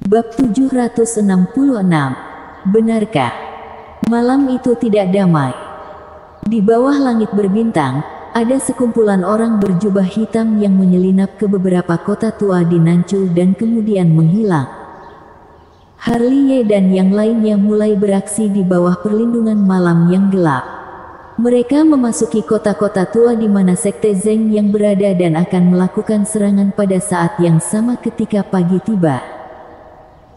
Bab 766. Benarkah malam itu tidak damai? Di bawah langit berbintang, ada sekumpulan orang berjubah hitam yang menyelinap ke beberapa kota tua di Nanchu dan kemudian menghilang. Harley dan yang lainnya mulai beraksi di bawah perlindungan malam yang gelap. Mereka memasuki kota-kota tua di mana Sekte Zeng yang berada dan akan melakukan serangan pada saat yang sama ketika pagi tiba.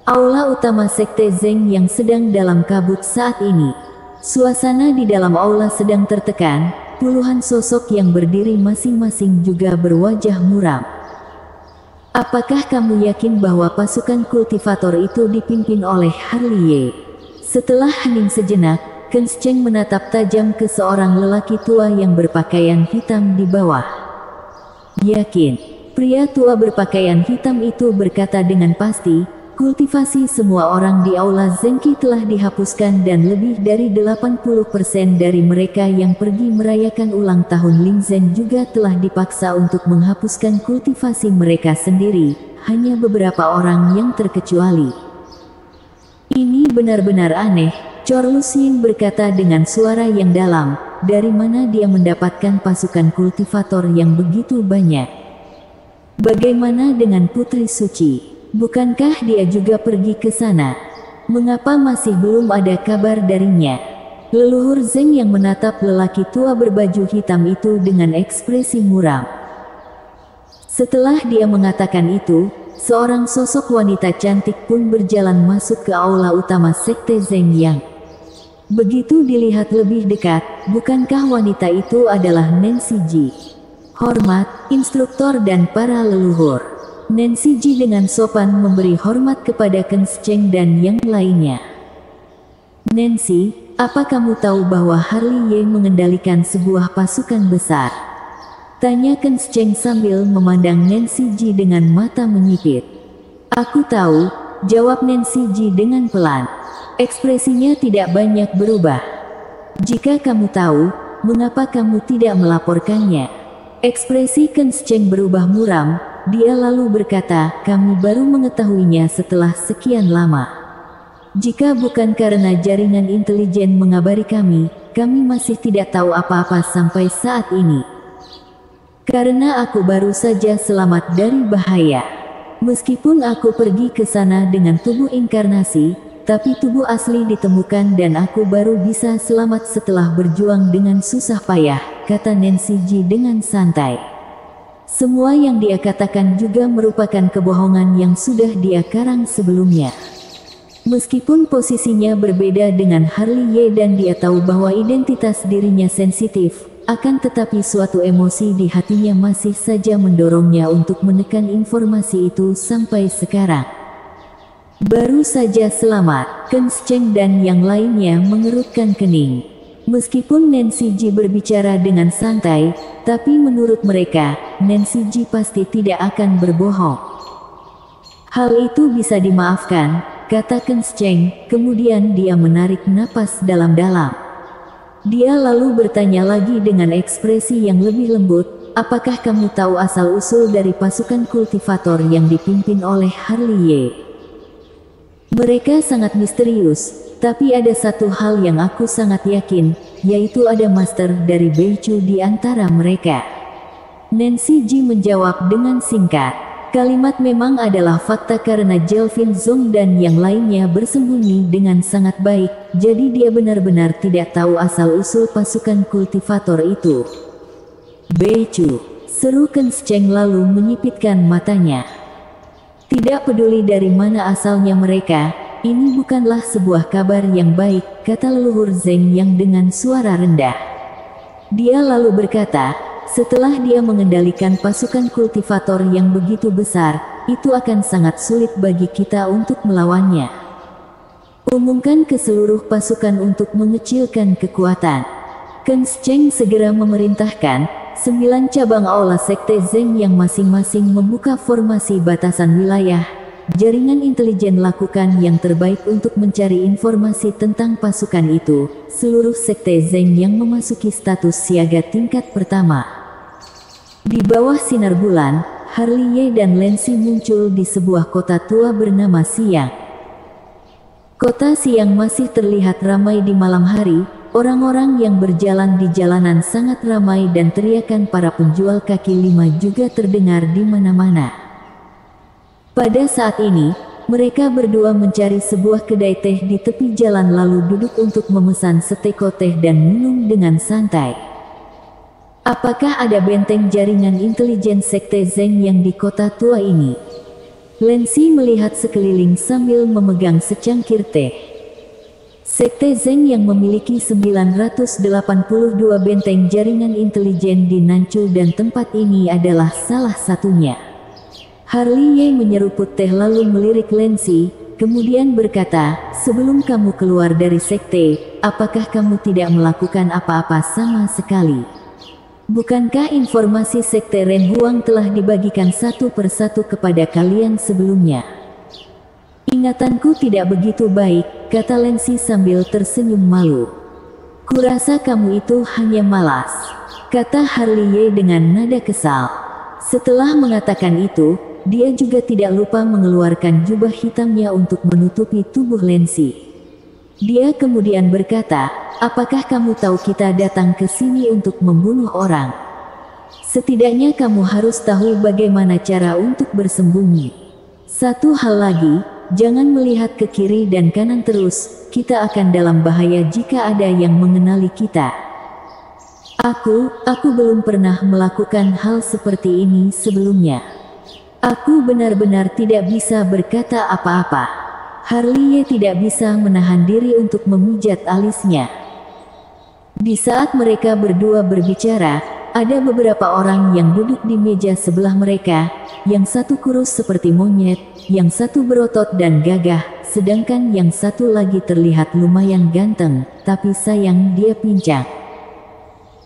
Aula utama Sekte Zeng yang sedang dalam kabut saat ini. Suasana di dalam aula sedang tertekan, puluhan sosok yang berdiri masing-masing juga berwajah muram. Apakah kamu yakin bahwa pasukan kultivator itu dipimpin oleh Harley? Setelah hening sejenak, Kenscheng menatap tajam ke seorang lelaki tua yang berpakaian hitam di bawah. Yakin, pria tua berpakaian hitam itu berkata dengan pasti. Kultivasi semua orang di Aula Zengki telah dihapuskan dan lebih dari 80% dari mereka yang pergi merayakan ulang tahun Lingzhen juga telah dipaksa untuk menghapuskan kultivasi mereka sendiri, hanya beberapa orang yang terkecuali. Ini benar-benar aneh, Chor Luxin berkata dengan suara yang dalam, dari mana dia mendapatkan pasukan kultivator yang begitu banyak? Bagaimana dengan Putri Suci? Bukankah dia juga pergi ke sana? Mengapa masih belum ada kabar darinya? Leluhur Zeng yang menatap lelaki tua berbaju hitam itu dengan ekspresi muram. Setelah dia mengatakan itu, seorang sosok wanita cantik pun berjalan masuk ke aula utama Sekte Zeng yang begitu dilihat lebih dekat, bukankah wanita itu adalah Nancy Ji? Hormat, instruktur dan para leluhur. Nancy Ji dengan sopan memberi hormat kepada Kenscheng dan yang lainnya. Nancy, apa kamu tahu bahwa Harley mengendalikan sebuah pasukan besar? Tanya Kenscheng sambil memandang Nancy Ji dengan mata menyipit. Aku tahu, jawab Nancy Ji dengan pelan. Ekspresinya tidak banyak berubah. Jika kamu tahu, mengapa kamu tidak melaporkannya? Ekspresi Kenscheng berubah muram. Dia lalu berkata, kami baru mengetahuinya setelah sekian lama. Jika bukan karena jaringan intelijen mengabari kami masih tidak tahu apa-apa sampai saat ini. Karena aku baru saja selamat dari bahaya. Meskipun aku pergi ke sana dengan tubuh inkarnasi, tapi tubuh asli ditemukan dan aku baru bisa selamat setelah berjuang dengan susah payah, kata Nancy Ji dengan santai. Semua yang dia katakan juga merupakan kebohongan yang sudah dia karang sebelumnya. Meskipun posisinya berbeda dengan Harley dan dia tahu bahwa identitas dirinya sensitif, akan tetapi suatu emosi di hatinya masih saja mendorongnya untuk menekan informasi itu sampai sekarang. Baru saja selamat, Kenscheng dan yang lainnya mengerutkan kening. Meskipun Nancy Ji berbicara dengan santai, tapi menurut mereka, Nancy Ji pasti tidak akan berbohong. Hal itu bisa dimaafkan, kata Kenscheng, kemudian dia menarik napas dalam-dalam. Dia lalu bertanya lagi dengan ekspresi yang lebih lembut, apakah kamu tahu asal-usul dari pasukan kultivator yang dipimpin oleh Harley? Mereka sangat misterius. Tapi ada satu hal yang aku sangat yakin, yaitu ada master dari Beichu di antara mereka. Nancy Ji menjawab dengan singkat. Kalimat memang adalah fakta karena Jelvin Zong dan yang lainnya bersembunyi dengan sangat baik, jadi dia benar-benar tidak tahu asal-usul pasukan kultivator itu. Beichu, seru Kenscheng lalu menyipitkan matanya. Tidak peduli dari mana asalnya mereka, ini bukanlah sebuah kabar yang baik, kata leluhur Zeng yang dengan suara rendah. Dia lalu berkata, setelah dia mengendalikan pasukan kultivator yang begitu besar, itu akan sangat sulit bagi kita untuk melawannya. Umumkan ke seluruh pasukan untuk mengecilkan kekuatan. Kenscheng segera memerintahkan, 9 cabang aula Sekte Zeng yang masing-masing membuka formasi batasan wilayah. Jaringan intelijen lakukan yang terbaik untuk mencari informasi tentang pasukan itu. Seluruh Sekte Zeng yang memasuki status siaga tingkat pertama. Di bawah sinar bulan, Harley Ye dan Lancy muncul di sebuah kota tua bernama Siang. Kota Siang masih terlihat ramai di malam hari. Orang-orang yang berjalan di jalanan sangat ramai dan teriakan para penjual kaki lima juga terdengar di mana-mana. Pada saat ini, mereka berdua mencari sebuah kedai teh di tepi jalan lalu duduk untuk memesan seteko teh dan minum dengan santai. Apakah ada benteng jaringan intelijen Sekte Zeng yang di kota tua ini? Lancy melihat sekeliling sambil memegang secangkir teh. Sekte Zeng yang memiliki 982 benteng jaringan intelijen di Nanchu dan tempat ini adalah salah satunya. Harley Ye menyeruput teh lalu melirik Lancy, kemudian berkata, sebelum kamu keluar dari sekte, apakah kamu tidak melakukan apa-apa sama sekali? Bukankah informasi sekte Ren Huang telah dibagikan satu persatu kepada kalian sebelumnya? Ingatanku tidak begitu baik, kata Lancy sambil tersenyum malu. Kurasa kamu itu hanya malas, kata Harley Ye dengan nada kesal. Setelah mengatakan itu, dia juga tidak lupa mengeluarkan jubah hitamnya untuk menutupi tubuh Lancy. Dia kemudian berkata, apakah kamu tahu kita datang ke sini untuk membunuh orang? Setidaknya kamu harus tahu bagaimana cara untuk bersembunyi. Satu hal lagi, jangan melihat ke kiri dan kanan terus, kita akan dalam bahaya jika ada yang mengenali kita. Aku belum pernah melakukan hal seperti ini sebelumnya. Aku benar-benar tidak bisa berkata apa-apa. Harley Ye tidak bisa menahan diri untuk memijat alisnya. Di saat mereka berdua berbicara, ada beberapa orang yang duduk di meja sebelah mereka, yang satu kurus seperti monyet, yang satu berotot dan gagah, sedangkan yang satu lagi terlihat lumayan ganteng, tapi sayang dia pincang.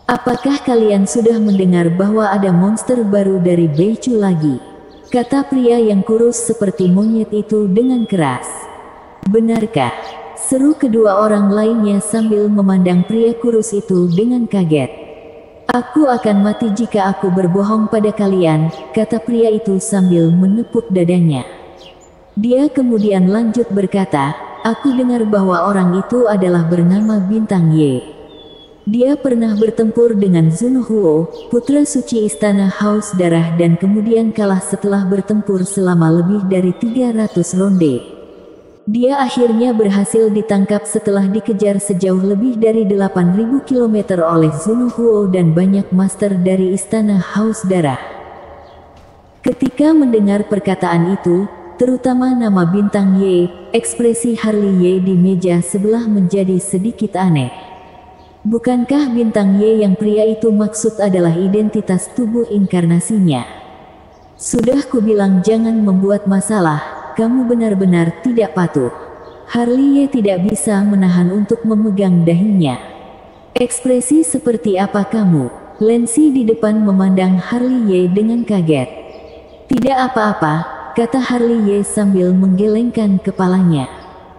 Apakah kalian sudah mendengar bahwa ada monster baru dari Beichu lagi? Kata pria yang kurus seperti monyet itu dengan keras. Benarkah? Seru kedua orang lainnya sambil memandang pria kurus itu dengan kaget. Aku akan mati jika aku berbohong pada kalian, kata pria itu sambil menepuk dadanya. Dia kemudian lanjut berkata, aku dengar bahwa orang itu adalah bernama Bintang Ye. Dia pernah bertempur dengan Zun Huo, putra suci istana Haus Darah dan kemudian kalah setelah bertempur selama lebih dari 300 ronde. Dia akhirnya berhasil ditangkap setelah dikejar sejauh lebih dari 8.000 km oleh Zun Huo dan banyak master dari istana Haus Darah. Ketika mendengar perkataan itu, terutama nama Bintang Ye, ekspresi Harley Ye di meja sebelah menjadi sedikit aneh. Bukankah Bintang Ye yang pria itu maksud adalah identitas tubuh inkarnasinya? Sudah kubilang jangan membuat masalah. Kamu benar-benar tidak patuh. Harley Ye tidak bisa menahan untuk memegang dahinya. Ekspresi seperti apa kamu? Lancy di depan memandang Harley Ye dengan kaget. Tidak apa-apa, kata Harley Ye sambil menggelengkan kepalanya.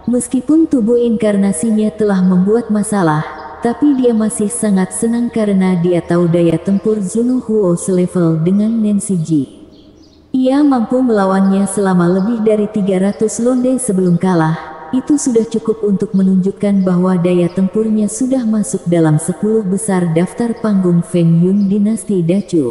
Meskipun tubuh inkarnasinya telah membuat masalah, tapi dia masih sangat senang karena dia tahu daya tempur Zun Huo selevel dengan Nancy Ji. Ia mampu melawannya selama lebih dari 300 londe sebelum kalah. Itu sudah cukup untuk menunjukkan bahwa daya tempurnya sudah masuk dalam 10 besar daftar panggung Feng Yun dinasti Dacu.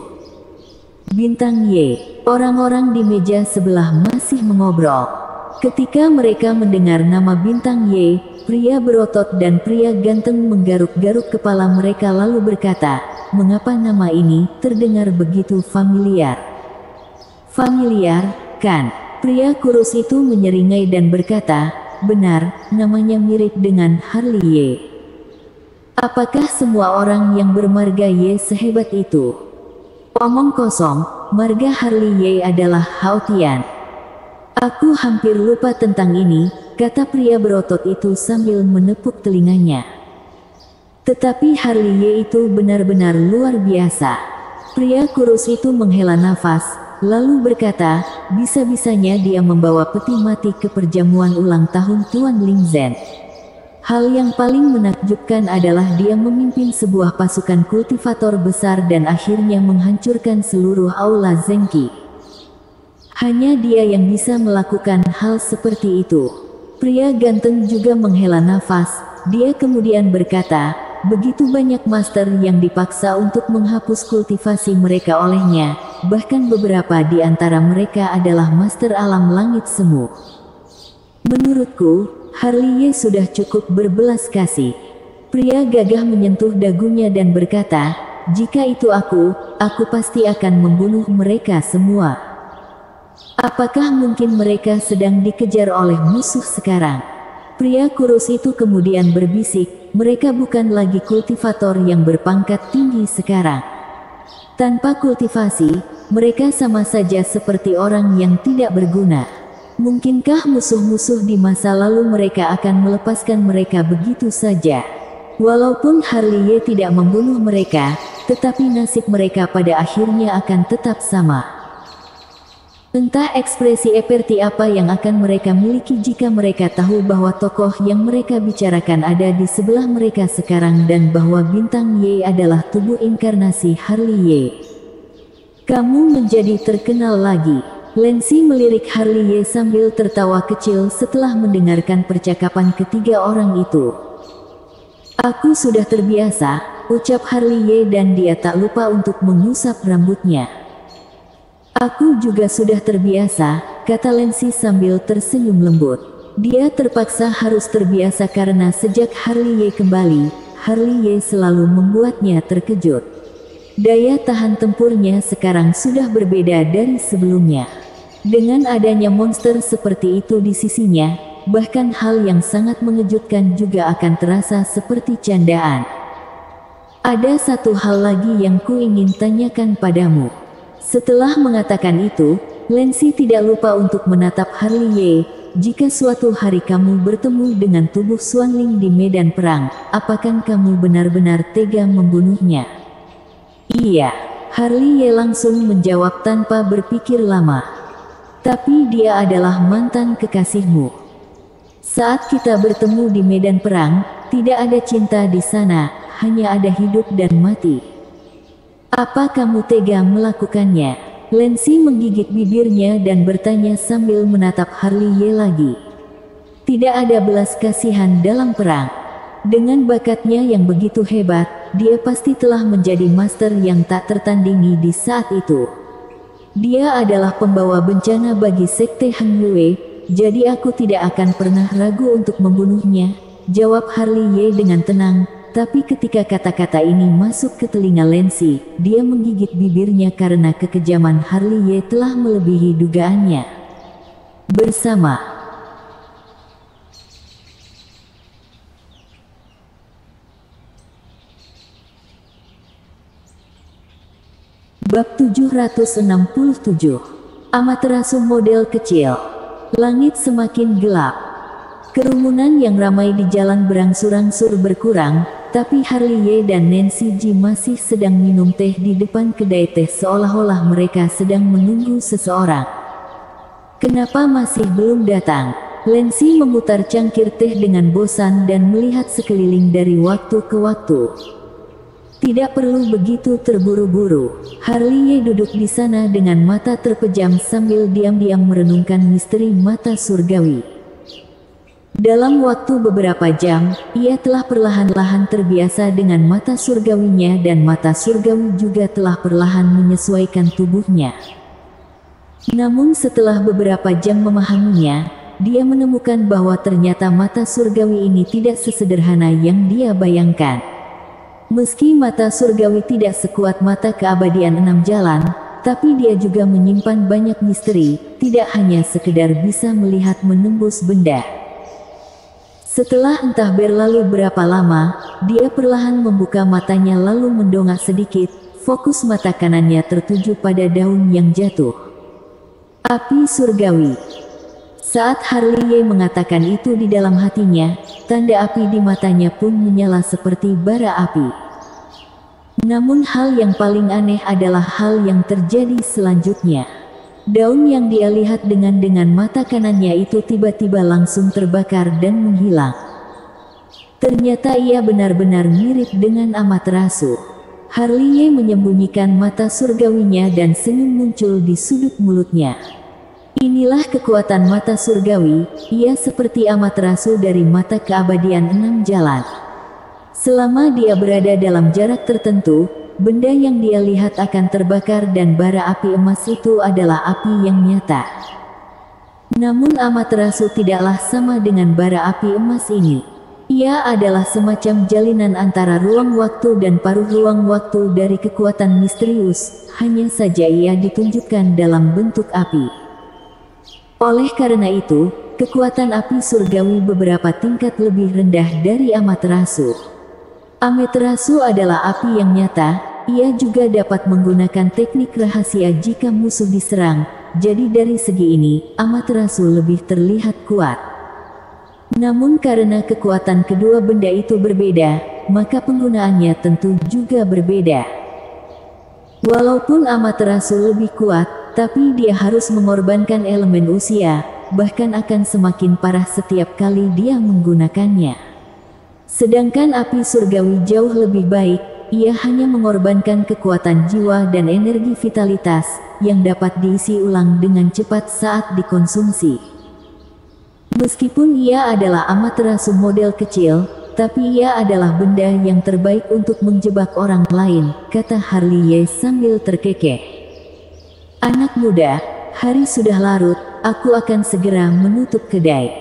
Bintang Ye, orang-orang di meja sebelah masih mengobrol. Ketika mereka mendengar nama Bintang Ye, pria berotot dan pria ganteng menggaruk-garuk kepala mereka lalu berkata, mengapa nama ini terdengar begitu familiar? Familiar, kan? Pria kurus itu menyeringai dan berkata, benar, namanya mirip dengan Harley Ye. Apakah semua orang yang bermarga Ye sehebat itu? Omong kosong, marga Harley Ye adalah Hao Tian. Aku hampir lupa tentang ini, kata pria berotot itu sambil menepuk telinganya. Tetapi Harley Ye itu benar-benar luar biasa. Pria kurus itu menghela nafas, lalu berkata, bisa-bisanya dia membawa peti mati ke perjamuan ulang tahun Tuan Ling Zhen. Hal yang paling menakjubkan adalah dia memimpin sebuah pasukan kultivator besar dan akhirnya menghancurkan seluruh aula Zengqi. Hanya dia yang bisa melakukan hal seperti itu. Pria ganteng juga menghela nafas. Dia kemudian berkata, begitu banyak master yang dipaksa untuk menghapus kultivasi mereka olehnya, bahkan beberapa di antara mereka adalah master alam langit semu. Menurutku, Harley sudah cukup berbelas kasih. Pria gagah menyentuh dagunya dan berkata, jika itu aku pasti akan membunuh mereka semua. Apakah mungkin mereka sedang dikejar oleh musuh sekarang? Pria kurus itu kemudian berbisik, mereka bukan lagi kultivator yang berpangkat tinggi sekarang. Tanpa kultivasi, mereka sama saja seperti orang yang tidak berguna. Mungkinkah musuh-musuh di masa lalu mereka akan melepaskan mereka begitu saja? Walaupun Harley tidak membunuh mereka, tetapi nasib mereka pada akhirnya akan tetap sama. Entah ekspresi seperti apa yang akan mereka miliki jika mereka tahu bahwa tokoh yang mereka bicarakan ada di sebelah mereka sekarang dan bahwa bintang Y adalah tubuh inkarnasi Harley Y. Kamu menjadi terkenal lagi. Lancy melirik Harley sambil tertawa kecil setelah mendengarkan percakapan ketiga orang itu. Aku sudah terbiasa, ucap Harley dan dia tak lupa untuk mengusap rambutnya. Aku juga sudah terbiasa, kata Lancy sambil tersenyum lembut. Dia terpaksa harus terbiasa karena sejak Harley kembali, Harley selalu membuatnya terkejut. Daya tahan tempurnya sekarang sudah berbeda dari sebelumnya. Dengan adanya monster seperti itu di sisinya, bahkan hal yang sangat mengejutkan juga akan terasa seperti candaan. Ada satu hal lagi yang ku ingin tanyakan padamu. Setelah mengatakan itu, Lancy tidak lupa untuk menatap Harley. Jika suatu hari kamu bertemu dengan tubuh Swanling di medan perang, apakah kamu benar-benar tega membunuhnya? Iya, Harley langsung menjawab tanpa berpikir lama. Tapi dia adalah mantan kekasihmu. Saat kita bertemu di medan perang, tidak ada cinta di sana, hanya ada hidup dan mati. Apa kamu tega melakukannya? Lancy menggigit bibirnya dan bertanya sambil menatap Harley lagi. Tidak ada belas kasihan dalam perang. Dengan bakatnya yang begitu hebat, dia pasti telah menjadi master yang tak tertandingi di saat itu. Dia adalah pembawa bencana bagi sekte Han Yue, jadi aku tidak akan pernah ragu untuk membunuhnya, jawab Harley dengan tenang. Tapi ketika kata-kata ini masuk ke telinga Lancy, dia menggigit bibirnya karena kekejaman Harley telah melebihi dugaannya. Bersama Bab 767 Amaterasu model kecil. Langit semakin gelap. Kerumunan yang ramai di jalan berangsur-angsur berkurang, tapi Harley dan Nancy Ji masih sedang minum teh di depan kedai teh seolah-olah mereka sedang menunggu seseorang. Kenapa masih belum datang? Lancy memutar cangkir teh dengan bosan dan melihat sekeliling dari waktu ke waktu. Tidak perlu begitu terburu-buru. Harley duduk di sana dengan mata terpejam sambil diam-diam merenungkan misteri mata surgawi. Dalam waktu beberapa jam, ia telah perlahan-lahan terbiasa dengan mata surgawinya dan mata surgawi juga telah perlahan menyesuaikan tubuhnya. Namun setelah beberapa jam memahaminya, dia menemukan bahwa ternyata mata surgawi ini tidak sesederhana yang dia bayangkan. Meski mata surgawi tidak sekuat mata keabadian 6 jalan, tapi dia juga menyimpan banyak misteri, tidak hanya sekedar bisa melihat menembus benda. Setelah entah berlalu berapa lama, dia perlahan membuka matanya lalu mendongak sedikit, fokus mata kanannya tertuju pada daun yang jatuh. Api surgawi. Saat Harley mengatakan itu di dalam hatinya, tanda api di matanya pun menyala seperti bara api. Namun hal yang paling aneh adalah hal yang terjadi selanjutnya. Daun yang dia lihat dengan mata kanannya itu tiba-tiba langsung terbakar dan menghilang. Ternyata ia benar-benar mirip dengan Amaterasu. Harley menyembunyikan mata surgawinya dan senyum muncul di sudut mulutnya. Inilah kekuatan mata surgawi, ia seperti amaterasu dari mata keabadian 6 jalan. Selama dia berada dalam jarak tertentu, benda yang dia lihat akan terbakar dan bara api emas itu adalah api yang nyata. Namun amaterasu tidaklah sama dengan bara api emas ini. Ia adalah semacam jalinan antara ruang waktu dan paruh ruang waktu dari kekuatan misterius, hanya saja ia ditunjukkan dalam bentuk api. Oleh karena itu, kekuatan api surgawi beberapa tingkat lebih rendah dari amaterasu. Amaterasu adalah api yang nyata, ia juga dapat menggunakan teknik rahasia jika musuh diserang, jadi dari segi ini, amaterasu lebih terlihat kuat. Namun karena kekuatan kedua benda itu berbeda, maka penggunaannya tentu juga berbeda. Walaupun amaterasu lebih kuat, tapi dia harus mengorbankan elemen usia, bahkan akan semakin parah setiap kali dia menggunakannya. Sedangkan api surgawi jauh lebih baik, ia hanya mengorbankan kekuatan jiwa dan energi vitalitas, yang dapat diisi ulang dengan cepat saat dikonsumsi. Meskipun ia adalah amaterasu model kecil, tapi ia adalah benda yang terbaik untuk menjebak orang lain, kata Harley sambil terkekeh. Anak muda, hari sudah larut, aku akan segera menutup kedai.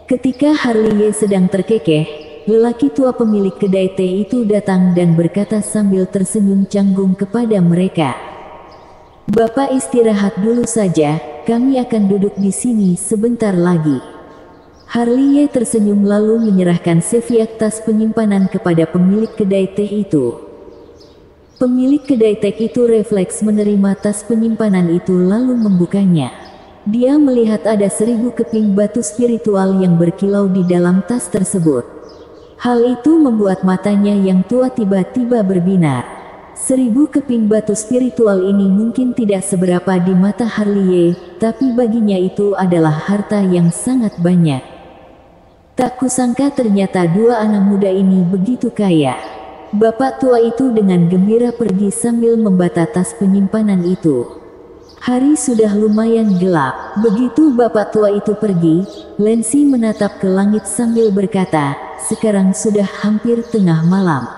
Ketika Harley sedang terkekeh, lelaki tua pemilik kedai teh itu datang dan berkata sambil tersenyum canggung kepada mereka. Bapak istirahat dulu saja, kami akan duduk di sini sebentar lagi. Harley tersenyum lalu menyerahkan sefiak tas penyimpanan kepada pemilik kedai teh itu. Pemilik kedai teh itu refleks menerima tas penyimpanan itu lalu membukanya. Dia melihat ada 1000 keping batu spiritual yang berkilau di dalam tas tersebut. Hal itu membuat matanya yang tua tiba-tiba berbinar. 1000 keping batu spiritual ini mungkin tidak seberapa di mata Harley, tapi baginya itu adalah harta yang sangat banyak. Tak kusangka ternyata dua anak muda ini begitu kaya. Bapak tua itu dengan gembira pergi sambil membata tas penyimpanan itu. Hari sudah lumayan gelap. Begitu bapak tua itu pergi, Lancy menatap ke langit sambil berkata, sekarang sudah hampir tengah malam.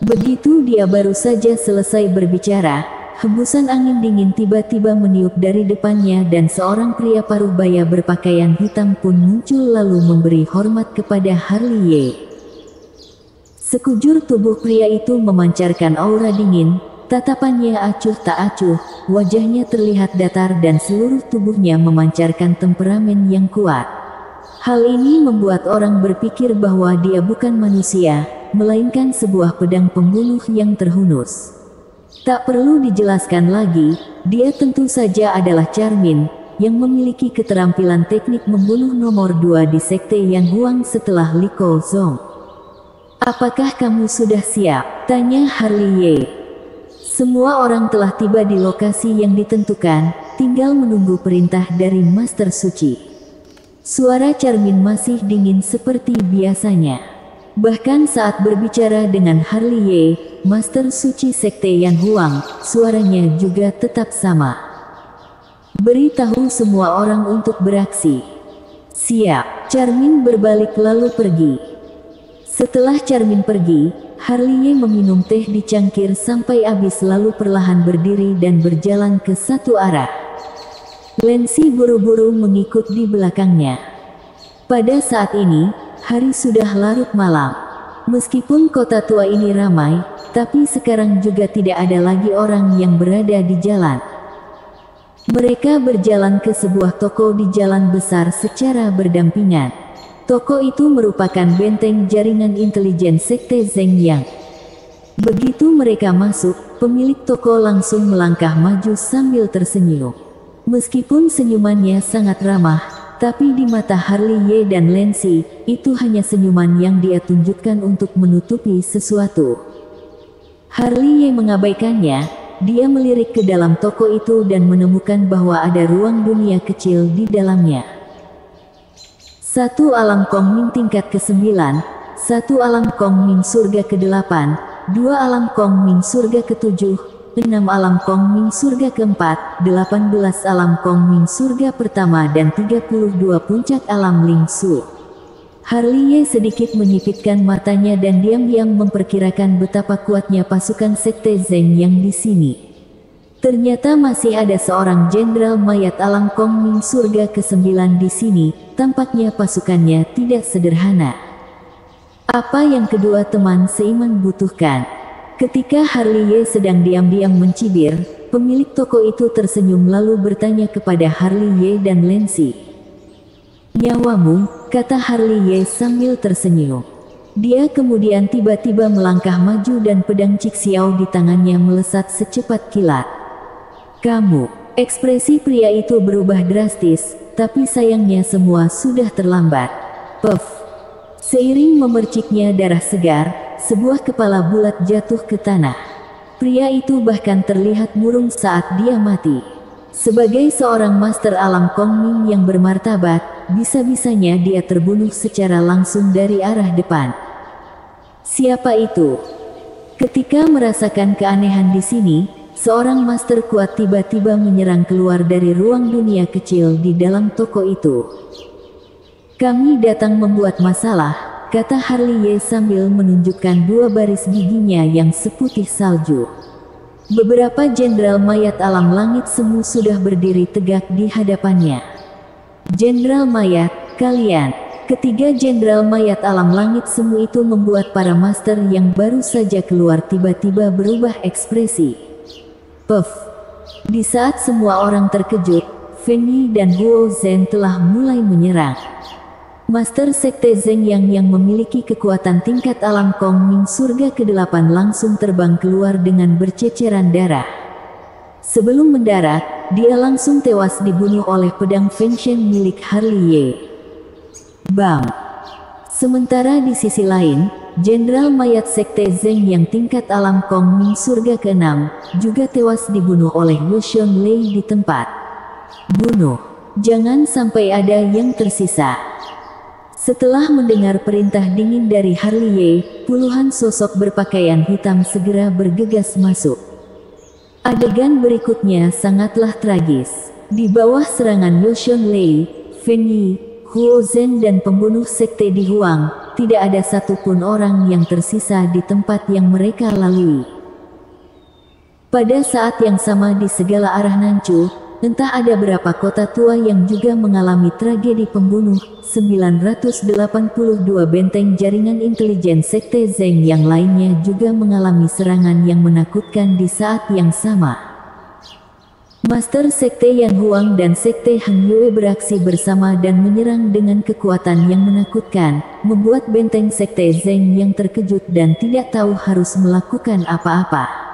Begitu dia baru saja selesai berbicara, hembusan angin dingin tiba-tiba meniup dari depannya dan seorang pria parubaya berpakaian hitam pun muncul lalu memberi hormat kepada Harley. Sekujur tubuh pria itu memancarkan aura dingin, tatapannya acuh tak acuh, wajahnya terlihat datar dan seluruh tubuhnya memancarkan temperamen yang kuat. Hal ini membuat orang berpikir bahwa dia bukan manusia, melainkan sebuah pedang pembunuh yang terhunus. Tak perlu dijelaskan lagi, dia tentu saja adalah Charmin, yang memiliki keterampilan teknik membunuh nomor 2 di sekte Yang Huang setelah Li Kozong. Apakah kamu sudah siap? Tanya Harley. Semua orang telah tiba di lokasi yang ditentukan, tinggal menunggu perintah dari Master Suci. Suara Charmin masih dingin seperti biasanya. Bahkan saat berbicara dengan Harley, Master Suci Sekte Yan Huang, suaranya juga tetap sama. Beritahu semua orang untuk beraksi. Siap. Charmin berbalik lalu pergi. Setelah Charmin pergi, Harley meminum teh di cangkir sampai habis lalu perlahan berdiri dan berjalan ke satu arah. Lancy buru-buru mengikut di belakangnya. Pada saat ini, hari sudah larut malam. Meskipun kota tua ini ramai, tapi sekarang juga tidak ada lagi orang yang berada di jalan. Mereka berjalan ke sebuah toko di jalan besar secara berdampingan. Toko itu merupakan benteng jaringan intelijen Sekte Zeng Yang. Begitu mereka masuk, pemilik toko langsung melangkah maju sambil tersenyum. Meskipun senyumannya sangat ramah, tapi di mata Harley dan Lancy, itu hanya senyuman yang dia tunjukkan untuk menutupi sesuatu. Harley mengabaikannya, dia melirik ke dalam toko itu dan menemukan bahwa ada ruang dunia kecil di dalamnya. Satu alam Kong Ming tingkat ke-9, satu alam Kong Ming surga ke-8, dua alam Kong Ming surga ke-7, 6 alam Kongming surga keempat, 18 alam Kongming surga pertama dan 32 puncak alam Lingsu. Harley sedikit menyipitkan matanya dan diam-diam memperkirakan betapa kuatnya pasukan Sekte Zeng yang di sini. Ternyata masih ada seorang jenderal mayat alam Kongming surga ke-9 di sini, tampaknya pasukannya tidak sederhana. Apa yang kedua teman seiman butuhkan? Ketika Harley sedang diam-diam mencibir, pemilik toko itu tersenyum lalu bertanya kepada Harley dan Lancy. "Nyawamu," kata Harley sambil tersenyum. Dia kemudian tiba-tiba melangkah maju dan pedang Cik Xiao di tangannya melesat secepat kilat. "Kamu." Ekspresi pria itu berubah drastis, tapi sayangnya semua sudah terlambat. Puff. Seiring memerciknya darah segar, sebuah kepala bulat jatuh ke tanah. Pria itu bahkan terlihat murung saat dia mati. Sebagai seorang master alam Kongming yang bermartabat, bisa-bisanya dia terbunuh secara langsung dari arah depan. Siapa itu? Ketika merasakan keanehan di sini, seorang master kuat tiba-tiba menyerang keluar dari ruang dunia kecil di dalam toko itu. "Kami datang membuat masalah," kata Harley sambil menunjukkan dua baris giginya yang seputih salju. Beberapa jenderal mayat alam langit semu sudah berdiri tegak di hadapannya. "Jenderal mayat, kalian." Ketiga jenderal mayat alam langit semu itu membuat para master yang baru saja keluar tiba-tiba berubah ekspresi. Puff. Di saat semua orang terkejut, Feng dan Huo Zhen telah mulai menyerang. Master Sekte Zeng yang memiliki kekuatan tingkat alam Kongming surga ke-8 langsung terbang keluar dengan berceceran darah. Sebelum mendarat, dia langsung tewas dibunuh oleh pedang Feng Shen milik Harley. Bam! Sementara di sisi lain, jenderal mayat Sekte Zeng yang tingkat alam Kongming surga ke-6 juga tewas dibunuh oleh Yusheng Lei di tempat. "Bunuh! Jangan sampai ada yang tersisa." Setelah mendengar perintah dingin dari Harley, puluhan sosok berpakaian hitam segera bergegas masuk. Adegan berikutnya sangatlah tragis. Di bawah serangan Yusheng Lei, Feng Yi, Huo Zhen dan pembunuh sekte di Huang, tidak ada satupun orang yang tersisa di tempat yang mereka lalui. Pada saat yang sama di segala arah Nanchu, entah ada berapa kota tua yang juga mengalami tragedi pembunuh. 982 benteng jaringan intelijen Sekte Zeng yang lainnya juga mengalami serangan yang menakutkan di saat yang sama. Master Sekte Yan Huang dan Sekte Heng Yue beraksi bersama dan menyerang dengan kekuatan yang menakutkan, membuat benteng Sekte Zeng yang terkejut dan tidak tahu harus melakukan apa-apa.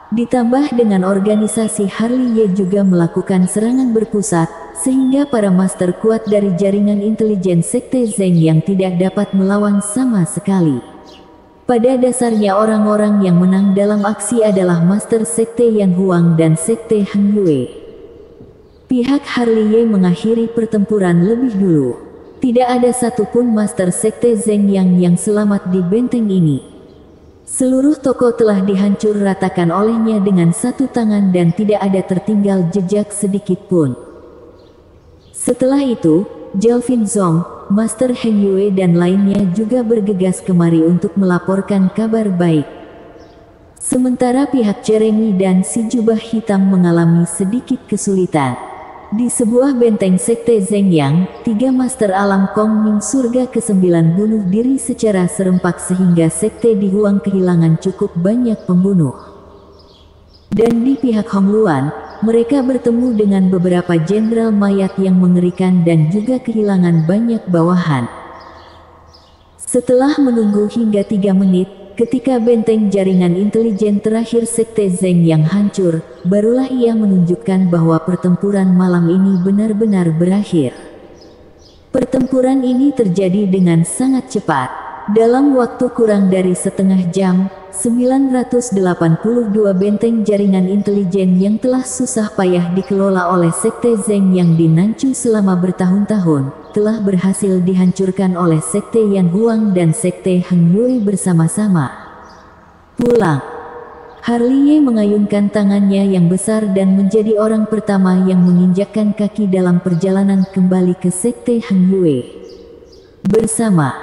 Ditambah dengan organisasi Harley juga melakukan serangan berpusat, sehingga para master kuat dari jaringan intelijen Sekte Zeng yang tidak dapat melawan sama sekali. Pada dasarnya orang-orang yang menang dalam aksi adalah Master Sekte Yan Huang dan Sekte Heng Yue. Pihak Harley mengakhiri pertempuran lebih dulu. Tidak ada satupun Master Sekte Zeng yang selamat di benteng ini. Seluruh toko telah dihancur ratakan olehnya dengan satu tangan dan tidak ada tertinggal jejak sedikit pun. Setelah itu, Jalvin Zong, Master Heng Yue dan lainnya juga bergegas kemari untuk melaporkan kabar baik. Sementara pihak Cerengi dan si jubah hitam mengalami sedikit kesulitan. Di sebuah benteng Sekte Zeng yang, 3 Master Alam Kongming surga ke-9 bunuh diri secara serempak sehingga Sekte di Huang kehilangan cukup banyak pembunuh. Dan di pihak Hongluan, mereka bertemu dengan beberapa jenderal mayat yang mengerikan dan juga kehilangan banyak bawahan. Setelah menunggu hingga 3 menit, ketika benteng jaringan intelijen terakhir Sekte Zeng yang hancur, barulah ia menunjukkan bahwa pertempuran malam ini benar-benar berakhir. Pertempuran ini terjadi dengan sangat cepat. Dalam waktu kurang dari setengah jam, 982 benteng jaringan intelijen yang telah susah payah dikelola oleh Sekte Zeng yang di Nanchu selama bertahun-tahun, telah berhasil dihancurkan oleh Sekte Yan Huang dan Sekte Heng Yue bersama-sama. Pulang. Harley mengayunkan tangannya yang besar dan menjadi orang pertama yang menginjakkan kaki dalam perjalanan kembali ke Sekte Heng Yue. Bersama